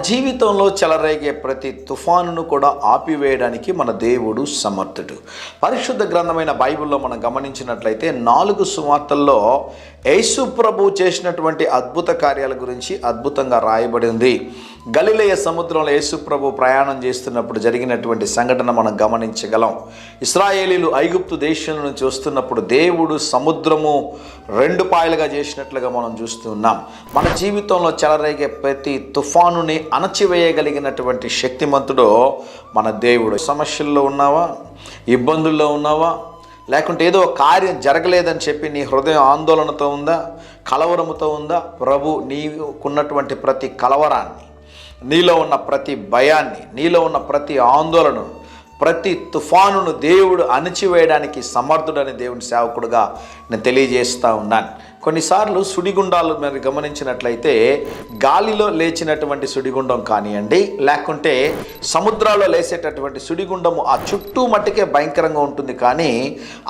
జీవితంలో చెలరేగే ప్రతి తుఫానును కూడా ఆపివేయడానికి మన దేవుడు సమర్థుడు. పరిశుద్ధ గ్రంథమైన బైబిల్లో మనం గమనించినట్లయితే 4 సువార్తల్లో యేసు ప్రభు చేసినటువంటి అద్భుత కార్యాల గురించి అద్భుతంగా రాయబడింది. గలిలయ సముద్రంలో యేసు ప్రభు ప్రయాణం చేస్తున్నప్పుడు జరిగినటువంటి సంఘటన మనం గమనించగలం. ఇశ్రాయేలీలు ఐగుప్తు దేశం నుంచి వస్తున్నప్పుడు దేవుడు సముద్రము 2 పాయలుగా చేసినట్లుగా మనం చూస్తున్నాం. మన జీవితంలో చెలరేగే ప్రతి తుఫానుని అణచివేయగలిగినటువంటి శక్తిమంతుడు మన దేవుడు. సమస్యల్లో ఉన్నావా, ఇబ్బందుల్లో ఉన్నావా, లేకుంటే ఏదో కార్యం జరగలేదని చెప్పి నీ హృదయం ఆందోళనతో ఉందా, కలవరముతో ఉందా? ప్రభు నీకున్నటువంటి ప్రతి కలవరాన్ని, నీలో ఉన్న ప్రతి భయాన్ని, నీలో ఉన్న ప్రతి ఆందోళనను, ప్రతి తుఫానును దేవుడు అణచివేయడానికి సమర్థుడని దేవుని సేవకుడుగా నేను తెలియజేస్తూ ఉన్నాను. కొన్నిసార్లు సుడిగుండాలు మీరు గమనించినట్లయితే గాలిలో లేచినటువంటి సుడిగుండం కానివ్వండి, లేకుంటే సముద్రాల్లో లేసేటటువంటి సుడిగుండము ఆ చుట్టూ మట్టుకే భయంకరంగా ఉంటుంది. కానీ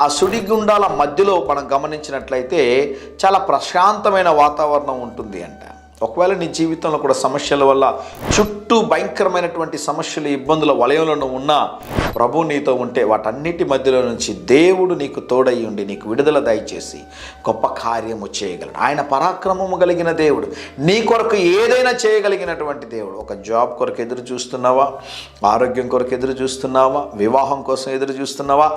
ఆ సుడిగుండాల మధ్యలో మనం గమనించినట్లయితే చాలా ప్రశాంతమైన వాతావరణం ఉంటుంది అంట. ఒకవేళ నీ జీవితంలో కూడా సమస్యల వల్ల చుట్టూ భయంకరమైనటువంటి సమస్యలు, ఇబ్బందుల వలయంలో ఉన్నా ప్రభు నీతో ఉంటే వాటన్నిటి మధ్యలో నుంచి దేవుడు నీకు తోడై ఉండి నీకు విడుదల దయచేసి గొప్ప కార్యము చేయగలడు. ఆయన పరాక్రమము కలిగిన దేవుడు, నీ కొరకు ఏదైనా చేయగలిగినటువంటి దేవుడు. ఒక జాబ్ కొరకు ఎదురు చూస్తున్నావా, ఆరోగ్యం కొరకు ఎదురు చూస్తున్నావా, వివాహం కోసం ఎదురు చూస్తున్నావా,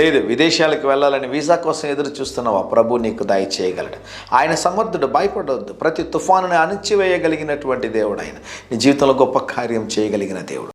లేదు విదేశాలకు వెళ్ళాలని వీసా కోసం ఎదురు చూస్తున్నావా, ప్రభు నీకు దయ చేయగలడు. ఆయన సమర్థుడు, భయపడవద్దు. ప్రతి తుఫానుని అణచివేయగలిగినటువంటి దేవుడు ఆయన. నీ జీవితంలో గొప్ప కార్యం చేయగలిగిన దేవుడు.